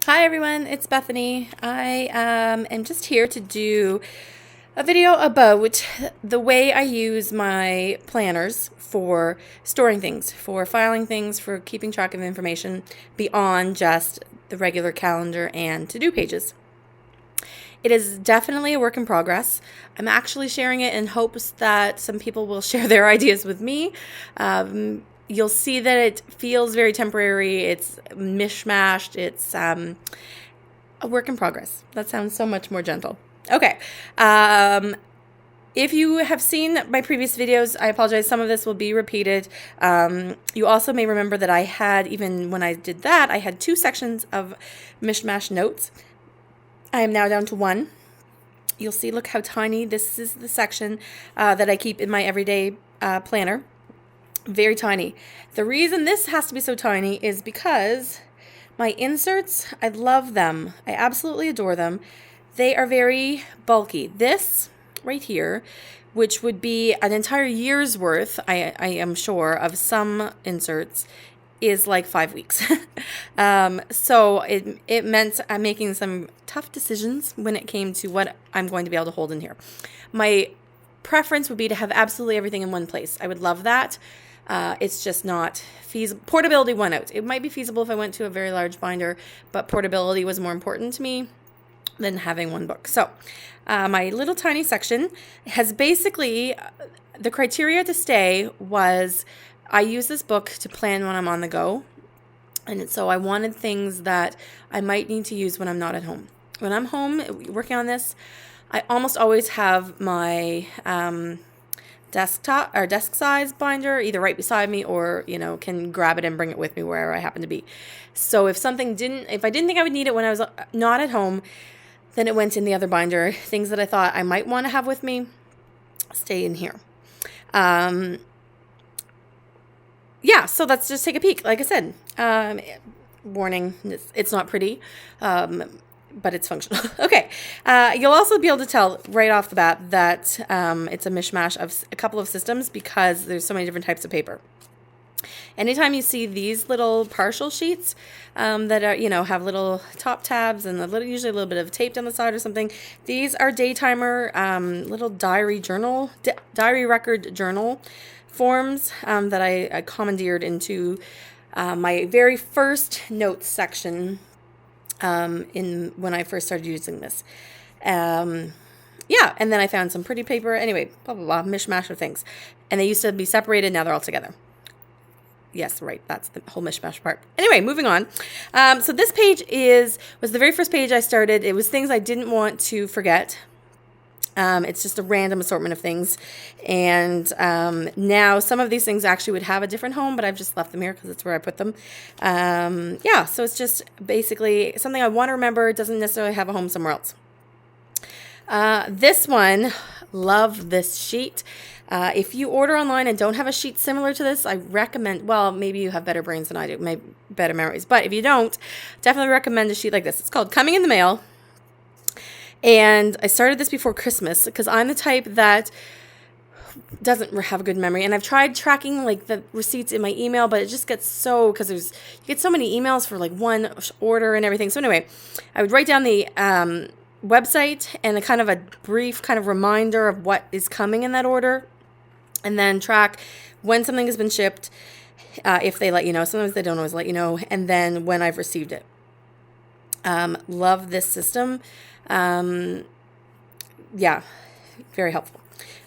Hi everyone, it's Bethany. I am just here to do a video about the way I use my planners for storing things, for filing things, for keeping track of information beyond just the regular calendar and to-do pages. It is definitely a work in progress. I'm actually sharing it in hopes that some people will share their ideas with me. You'll see that it feels very temporary. It's mishmashed. It's a work in progress. That sounds so much more gentle. Okay. If you have seen my previous videos, I apologize. Some of this will be repeated. You also may remember that I had, even when I did that, I had 2 sections of mishmash notes. I am now down to 1. You'll see, look how tiny. This is the section that I keep in my everyday planner. Very tiny. The reason this has to be so tiny is because my inserts, I love them. I absolutely adore them. They are very bulky. This right here, which would be an entire year's worth, I am sure, of some inserts, is like 5 weeks. So it meant I'm making some tough decisions when it came to what I'm going to be able to hold in here. My preference would be to have absolutely everything in one place. I would love that. It's just not feasible. Portability won out. It might be feasible if I went to a very large binder, but portability was more important to me than having one book. So my little tiny section has basically, the criteria to stay was I use this book to plan when I'm on the go. And so I wanted things that I might need to use when I'm not at home. When I'm home working on this, I almost always have my desktop or desk size binder either right beside me or, can grab it and bring it with me wherever I happen to be. So if I didn't think I would need it when I was not at home, then it went in the other binder. Things that I thought I might want to have with me stay in here. Yeah, so let's just take a peek. Like I said, warning, it's not pretty, but it's functional. Okay, you'll also be able to tell right off the bat that it's a mishmash of a couple of systems because there's so many different types of paper. Anytime you see these little partial sheets that are, have little top tabs and usually a little bit of tape down the side or something, these are Daytimer little diary record journal forms that I commandeered into my very first notes section when I first started using this. Yeah, and then I found some pretty paper. Anyway, blah, blah, blah, mishmash of things. And they used to be separated, now they're all together. Yes, right, that's the whole mishmash part. Anyway, moving on. So this page was the very first page I started. It was things I didn't want to forget. It's just a random assortment of things. And now some of these things actually would have a different home, but I've just left them here because it's where I put them. Yeah, so it's just basically something I want to remember. It doesn't necessarily have a home somewhere else. This one, love this sheet. If you order online and don't have a sheet similar to this, I recommend, well, maybe you have better brains than I do, maybe better memories, but if you don't, definitely recommend a sheet like this. It's called Coming in the Mail. And I started this before Christmas because I'm the type that doesn't have a good memory. And I've tried tracking like the receipts in my email, but it just gets because you get so many emails for like one order and everything. So anyway, I would write down the website and a kind of a brief kind of reminder of what is coming in that order, and then track when something has been shipped, if they let you know. Sometimes they don't always let you know, and then when I've received it. Love this system. Yeah, very helpful.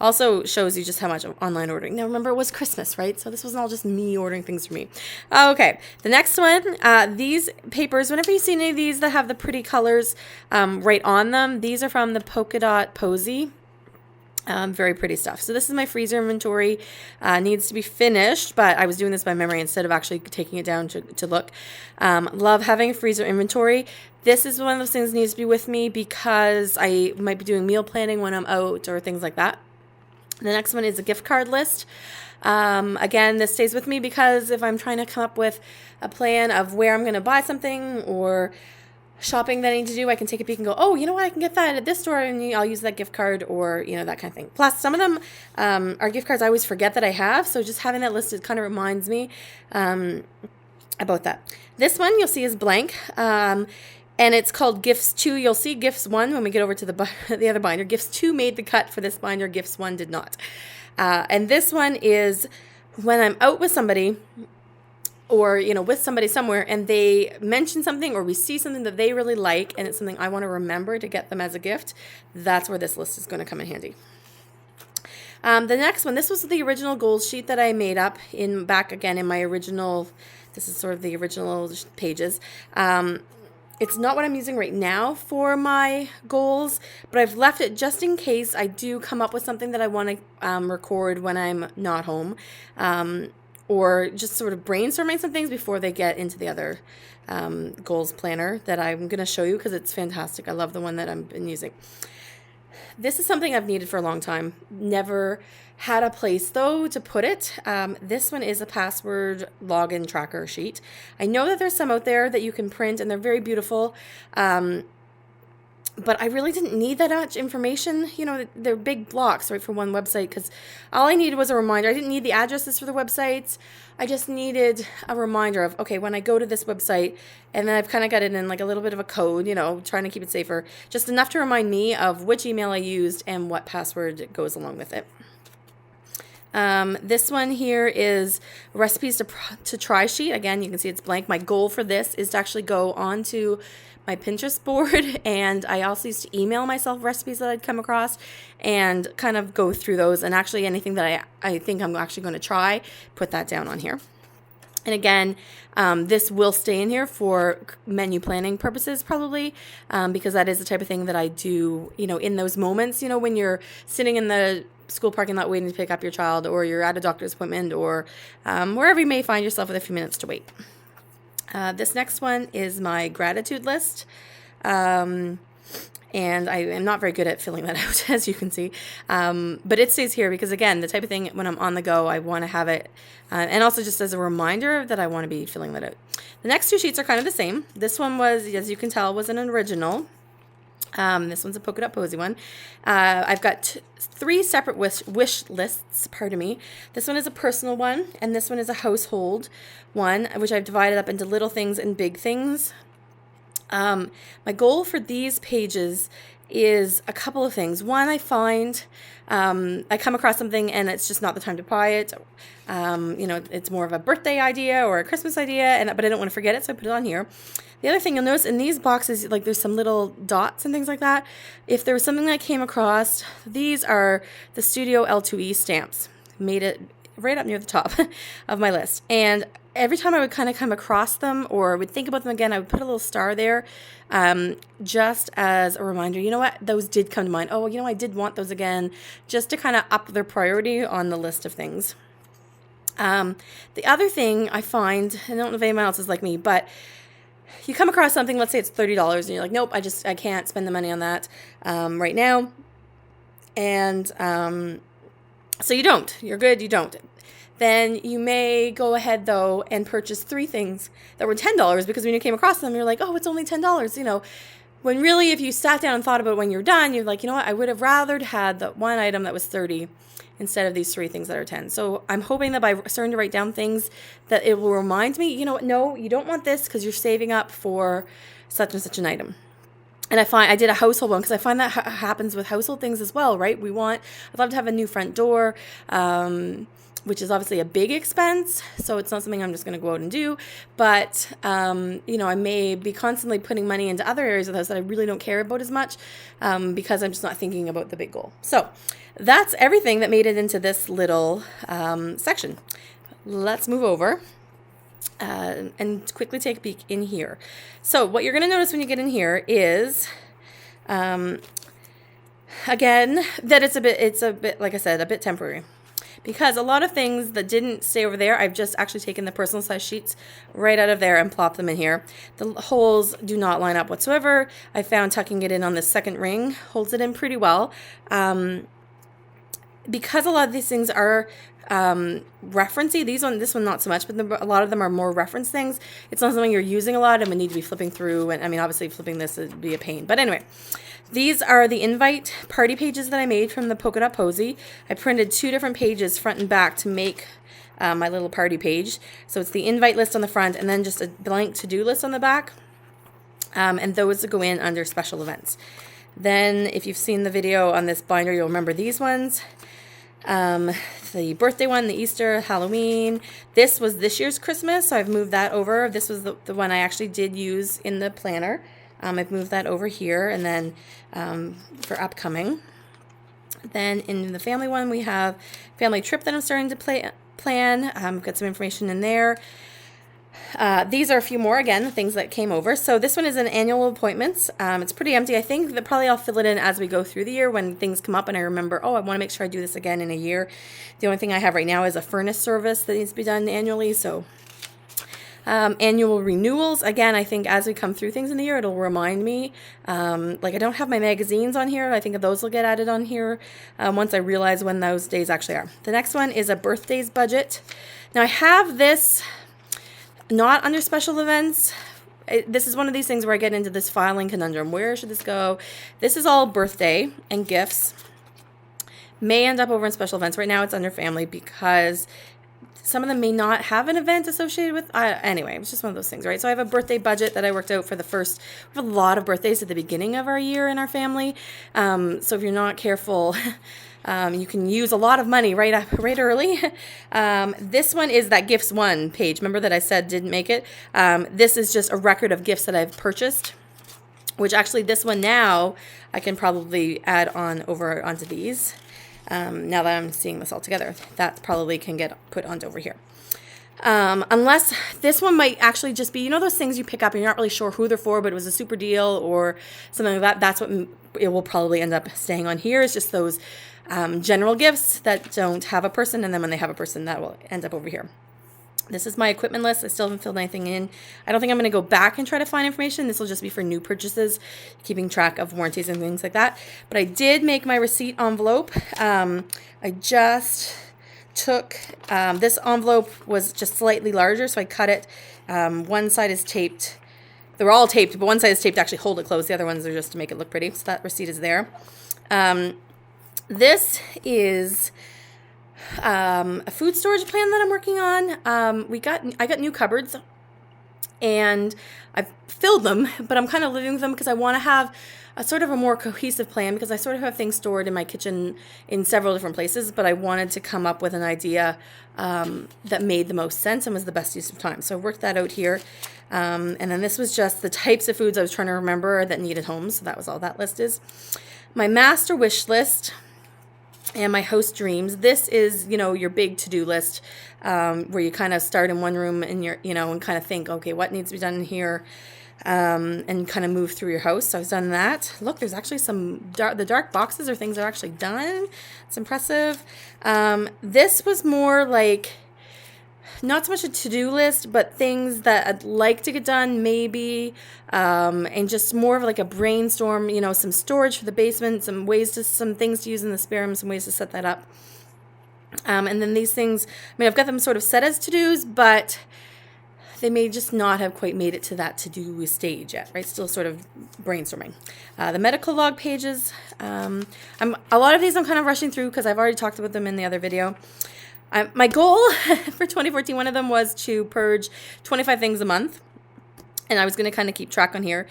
Also shows you just how much online ordering. Now remember, it was Christmas, right? So this wasn't all just me ordering things for me. Okay, the next one, these papers, whenever you see any of these that have the pretty colors right on them, these are from the Polka Dot Posy. Very pretty stuff. So this is my freezer inventory. Needs to be finished, but I was doing this by memory instead of actually taking it down to look. Love having a freezer inventory. This is one of those things that needs to be with me because I might be doing meal planning when I'm out or things like that. The next one is a gift card list. Again, this stays with me because if I'm trying to come up with a plan of where I'm going to buy something or shopping that I need to do, I can take a peek and go, oh, you know what, I can get that at this store and I'll use that gift card or, that kind of thing. Plus, some of them are gift cards I always forget that I have, so just having that listed kind of reminds me about that. This one you'll see is blank. And it's called Gifts 2. You'll see Gifts 1 when we get over to the other binder. Gifts 2 made the cut for this binder. Gifts 1 did not. And this one is when I'm out with somebody, or, you know, with somebody somewhere, and they mention something, or we see something that they really like, and it's something I want to remember to get them as a gift. That's where this list is going to come in handy. The next one, this was the original goals sheet that I made up back again in my original. This is sort of the original pages. It's not what I'm using right now for my goals, but I've left it just in case I do come up with something that I want to record when I'm not home, or just sort of brainstorming some things before they get into the other goals planner that I'm going to show you, because it's fantastic. I love the one that I've been using. This is something I've needed for a long time. Never had a place, though, to put it. This one is a password login tracker sheet. I know that there's some out there that you can print, and they're very beautiful. But I really didn't need that much information. You know, they're big blocks, right, for one website, because all I needed was a reminder. I didn't need the addresses for the websites. I just needed a reminder of, okay, when I go to this website, and then I've kind of got it in like a little bit of a code, you know, trying to keep it safer, just enough to remind me of which email I used and what password goes along with it. This one here is recipes to try sheet. Again, you can see it's blank. My goal for this is to actually go onto my Pinterest board, and I also used to email myself recipes that I'd come across and kind of go through those, and actually anything that I think I'm actually going to try, put that down on here. And again, this will stay in here for menu planning purposes probably, because that is the type of thing that I do, you know, in those moments, you know, when you're sitting in the school parking lot waiting to pick up your child, or you're at a doctor's appointment, or wherever you may find yourself with a few minutes to wait. This next one is my gratitude list. And I am not very good at filling that out, as you can see. But it stays here because, again, the type of thing when I'm on the go, I want to have it. And also just as a reminder that I want to be filling that out. The next two sheets are kind of the same. This one was, as you can tell, was an original. This one's a polka dot posy one. I've got three separate wish lists, pardon me. This one is a personal one, and this one is a household one, which I've divided up into little things and big things. My goal for these pages is a couple of things. One, I find I come across something and it's just not the time to buy it. You know, it's more of a birthday idea or a Christmas idea, but I don't want to forget it, so I put it on here. The other thing you'll notice in these boxes, like there's some little dots and things like that. If there was something that I came across, these are the Studio L2E stamps. Made it right up near the top of my list. And every time I would kind of come across them or would think about them again, I would put a little star there just as a reminder. You know what? Those did come to mind. Oh, you know, I did want those again, just to kind of up their priority on the list of things. The other thing I find, I don't know if anyone else is like me, but you come across something, let's say it's $30, and you're like, nope, I can't spend the money on that right now. And so you don't. You're good, you don't. Then you may go ahead, though, and purchase three things that were $10, because when you came across them, you're like, oh, it's only $10, you know. When really, if you sat down and thought about it when you're done, you're like, you know what, I would have rather had the one item that was $30 instead of these three things that are $10. So I'm hoping that by starting to write down things that it will remind me, you know what, no, you don't want this because you're saving up for such and such an item. And I did a household one because I find that happens with household things as well, right? I'd love to have a new front door, which is obviously a big expense, so it's not something I'm just going to go out and do. But, you know, I may be constantly putting money into other areas of the house that I really don't care about as much because I'm just not thinking about the big goal. So that's everything that made it into this little section. Let's move over and quickly take a peek in here. So what you're going to notice when you get in here is, again, that it's a bit, like I said, a bit temporary. Because a lot of things that didn't stay over there, I've just actually taken the personal size sheets right out of there and plopped them in here. The holes do not line up whatsoever. I found tucking it in on the second ring holds it in pretty well. Because a lot of these things are referencey, this one not so much, but a lot of them are more reference things. It's not something you're using a lot and would need to be flipping through. And I mean, obviously flipping this would be a pain. But anyway, these are the invite party pages that I made from the Polka Dot Posy. I printed two different pages front and back to make my little party page. So it's the invite list on the front and then just a blank to-do list on the back. And those go in under special events. Then if you've seen the video on this binder, you'll remember these ones. The birthday one, the Easter, Halloween. This was this year's Christmas, so I've moved that over. This was the one I actually did use in the planner. I've moved that over here, and then for upcoming. Then in the family one, we have family trip that I'm starting to plan. Got some information in there. These are a few more, again, the things that came over. So this one is an annual appointments. It's pretty empty. I think that probably I'll fill it in as we go through the year when things come up and I remember, oh, I want to make sure I do this again in a year. The only thing I have right now is a furnace service that needs to be done annually. So annual renewals. Again, I think as we come through things in the year, it'll remind me. Like I don't have my magazines on here. I think those will get added on here once I realize when those days actually are. The next one is a birthdays budget. Now I have this not under special events. This is one of these things where I get into this filing conundrum. Where should this go? This is all birthday and gifts. May end up over in special events. Right now it's under family because some of them may not have an event associated with. Anyway, it's just one of those things, right? So I have a birthday budget that I worked out for the first. We have a lot of birthdays at the beginning of our year in our family. So if you're not careful, you can use a lot of money right early. This one is that gifts one page. Remember that I said didn't make it? This is just a record of gifts that I've purchased, which actually this one now I can probably add on over onto these. Now that I'm seeing this all together, that probably can get put onto over here. Unless this one might actually just be, those things you pick up and you're not really sure who they're for, but it was a super deal or something like that. That's what it will probably end up staying on here, is just those general gifts that don't have a person, and then when they have a person, that will end up over here. This is my equipment list. I still haven't filled anything in. I don't think I'm going to go back and try to find information. This will just be for new purchases, keeping track of warranties and things like that. But I did make my receipt envelope. I just took, this envelope was just slightly larger, so I cut it. One side is taped. They're all taped, but one side is taped to actually hold it closed. The other ones are just to make it look pretty. So that receipt is there. This is a food storage plan that I'm working on. I got new cupboards, and I've filled them, but I'm kind of living with them because I want to have a sort of a more cohesive plan, because I sort of have things stored in my kitchen in several different places, but I wanted to come up with an idea that made the most sense and was the best use of time. So I worked that out here. And then this was just the types of foods I was trying to remember that needed homes. So that was all that list is. My master wish list and my host dreams. This is, your big to-do list, where you kind of start in one room and and kind of think, okay, what needs to be done in here, and kind of move through your house. So I've done that. Look, there's actually the dark boxes or things are actually done. It's impressive. This was more like, not so much a to-do list, but things that I'd like to get done, maybe, and just more of like a brainstorm, some storage for the basement, some things to use in the spare room, some ways to set that up. And then these things, I've got them sort of set as to-dos, but they may just not have quite made it to that to-do stage yet, right? Still sort of brainstorming. The medical log pages, a lot of these I'm kind of rushing through because I've already talked about them in the other video. My goal for 2014, one of them was to purge 25 things a month, and I was going to kind of keep track on here.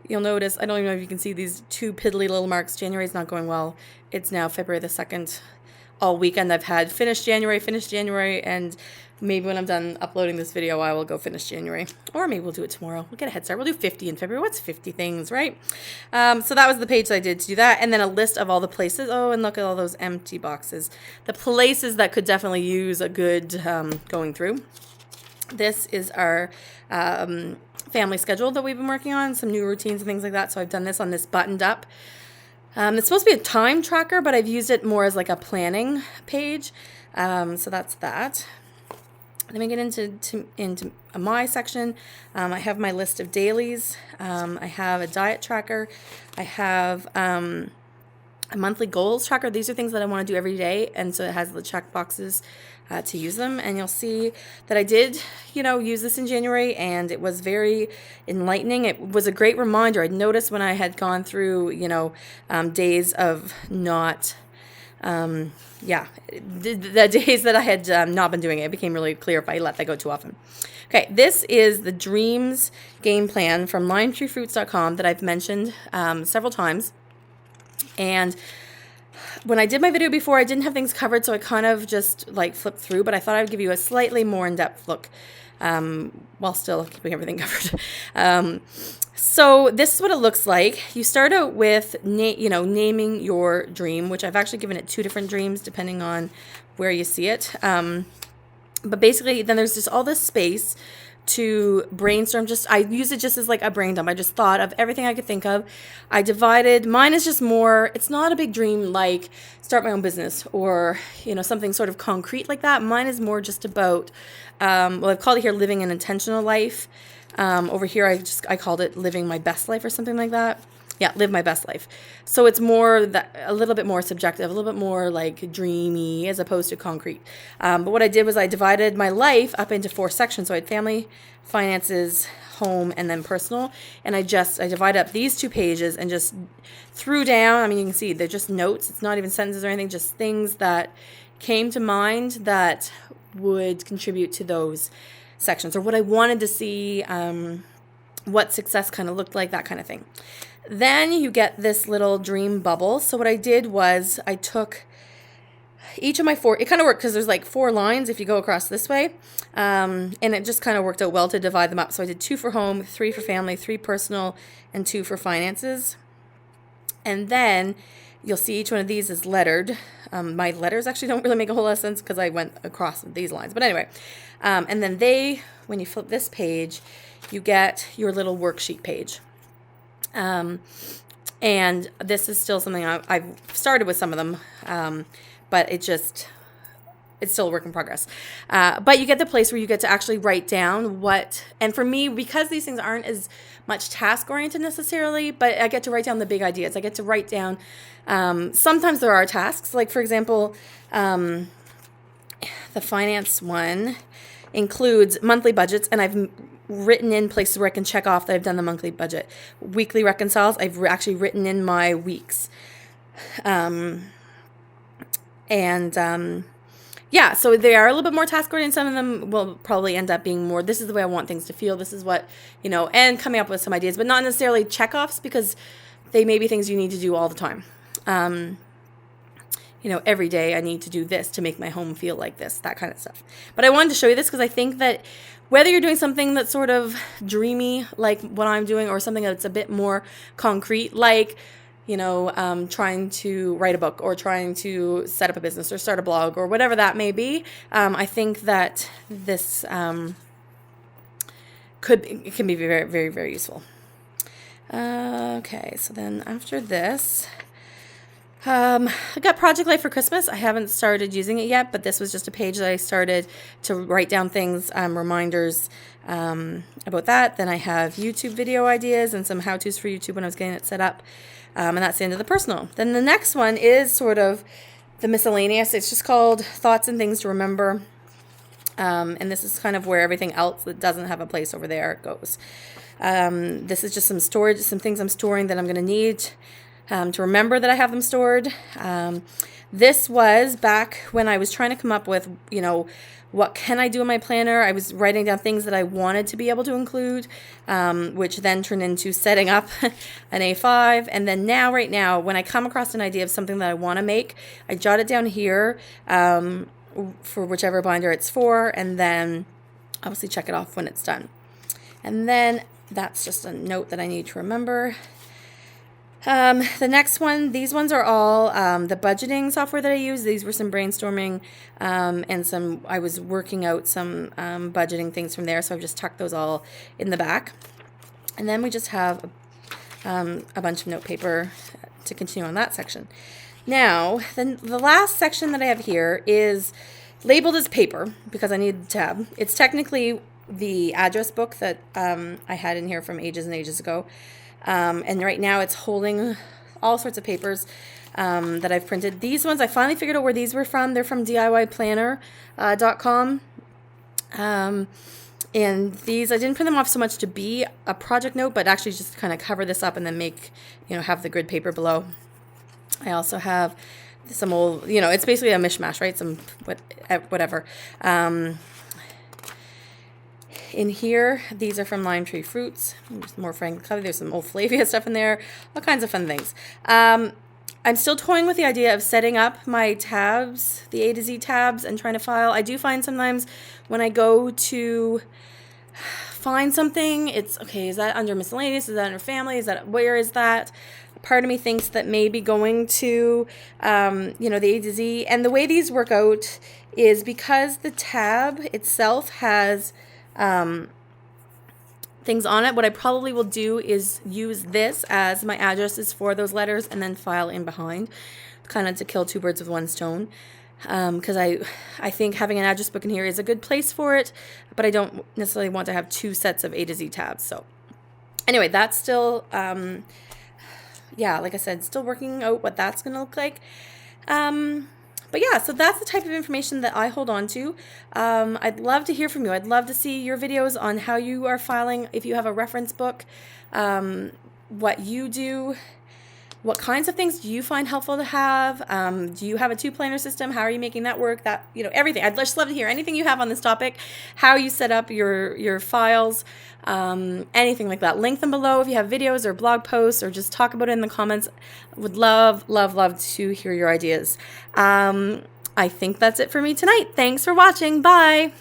You'll notice, I don't even know if you can see these two piddly little marks. January's not going well. It's now February the 2nd. All weekend I've had finished January, and maybe when I'm done uploading this video, I will go finish January. Or maybe we'll do it tomorrow. We'll get a head start. We'll do 50 in February. What's 50 things, right? So that was the page that I did to do that. And then a list of all the places. Oh, and look at all those empty boxes. The places that could definitely use a good going through. This is our family schedule that we've been working on. Some new routines and things like that. So I've done this on this buttoned up. It's supposed to be a time tracker, but I've used it more as like a planning page. So that's that. Then we get into my section. I have my list of dailies. I have a diet tracker. I have a monthly goals tracker. These are things that I want to do every day, and so it has the check boxes to use them. And you'll see that I did, use this in January, and it was very enlightening. It was a great reminder. I'd noticed when I had gone through, days of not Yeah, the days that I had not been doing it, it became really clear if I let that go too often. Okay, this is the Dreams game plan from limetreefruits.com that I've mentioned several times. And when I did my video before, I didn't have things covered, so I kind of just like flipped through, but I thought I would give you a slightly more in-depth look while still keeping everything covered. So this is what it looks like. You start out with naming your dream, which I've actually given it 2 different dreams depending on where you see it. But basically, then there's just all this space to brainstorm. I use it just as like a brain dump. I just thought of everything I could think of. I divided. Mine is just more, it's not a big dream like start my own business or, something sort of concrete like that. Mine is more just about, I've called it here living an intentional life. Over here, I called it living my best life or something like that. Yeah, live my best life. So it's more a little bit more subjective, a little bit more like dreamy as opposed to concrete. But what I did was I divided my life up into 4 sections. So I had family, finances, home, and then personal. And I divided up these 2 pages and just threw down. You can see they're just notes. It's not even sentences or anything, just things that came to mind that would contribute to those sections or what I wanted to see, what success kind of looked like, that kind of thing. Then you get this little dream bubble. So what I did was I took each of my 4, it kind of worked because there's like 4 lines if you go across this way. And it just kind of worked out well to divide them up. So I did 2 for home, 3 for family, 3 personal, and 2 for finances. And then you'll see each one of these is lettered. My letters actually don't really make a whole lot of sense because I went across these lines. But anyway, and then when you flip this page, you get your little worksheet page. And this is still something I've started with some of them, but it's still a work in progress. But you get the place where you get to actually write down and for me, because these things aren't as much task oriented necessarily, but I get to write down the big ideas. I get to write down, sometimes there are tasks, like for example, the finance one includes monthly budgets, and I've written in places where I can check off that I've done the monthly budget. Weekly reconciles, I've actually written in my weeks. Yeah, so they are a little bit more task-oriented. Some of them will probably end up being more, this is the way I want things to feel, this is what, and coming up with some ideas, but not necessarily check-offs because they may be things you need to do all the time. Every day I need to do this to make my home feel like this, that kind of stuff. But I wanted to show you this because I think that whether you're doing something that's sort of dreamy, like what I'm doing, or something that's a bit more concrete, like, trying to write a book or trying to set up a business or start a blog or whatever that may be, I think that this can be very, very, very useful. Okay, so then after this, I got Project Life for Christmas. I haven't started using it yet, but this was just a page that I started to write down things, reminders about that. Then I have YouTube video ideas and some how-tos for YouTube when I was getting it set up. And that's the end of the personal. Then the next one is sort of the miscellaneous. It's just called Thoughts and Things to Remember. And this is kind of where everything else that doesn't have a place over there goes. This is just some storage, some things I'm storing that I'm going to need to remember that I have them stored. This was back when I was trying to come up with, what can I do in my planner? I was writing down things that I wanted to be able to include, which then turned into setting up an A5. And then right now, when I come across an idea of something that I want to make, I jot it down here for whichever binder it's for, and then obviously check it off when it's done. And then that's just a note that I need to remember. The next one, these ones are all the budgeting software that I use. These were some brainstorming and I was working out some budgeting things from there, so I've just tucked those all in the back. And then we just have a bunch of note paper to continue on that section. Now, then the last section that I have here is labeled as paper because I need the tab. It's technically the address book that I had in here from ages and ages ago. And right now it's holding all sorts of papers that I've printed. These ones, I finally figured out where these were from. They're from DIYplanner.com. And these, I didn't print them off so much to be a project note, but actually just kind of cover this up and then make, have the grid paper below. I also have some old, you know, it's basically a mishmash, right? Some whatever. In here, these are from Lime Tree Fruits. There's more Franklin-Covey. There's some old Flavia stuff in there. All kinds of fun things. I'm still toying with the idea of setting up my tabs, the A to Z tabs, and trying to file. I do find sometimes when I go to find something, it's, okay, is that under Miscellaneous? Is that under Family? Is that, where is that? Part of me thinks that maybe going to, you know, the A to Z. And the way these work out is because the tab itself has things on it, what I probably will do is use this as my addresses for those letters and then file in behind, kind of to kill two birds with one stone. Because I think having an address book in here is a good place for it, but I don't necessarily want to have two sets of A to Z tabs. So anyway, that's still, yeah, like I said, still working out what that's going to look like. But yeah, so that's the type of information that I hold on to. I'd love to hear from you. I'd love to see your videos on how you are filing, if you have a reference book, what you do, what kinds of things do you find helpful to have? Do you have a two-planner system? How are you making that work? That, you know, everything. I'd just love to hear anything you have on this topic, how you set up your files, anything like that. Link them below if you have videos or blog posts, or just talk about it in the comments. Would love, love, love to hear your ideas. I think that's it for me tonight. Thanks for watching. Bye.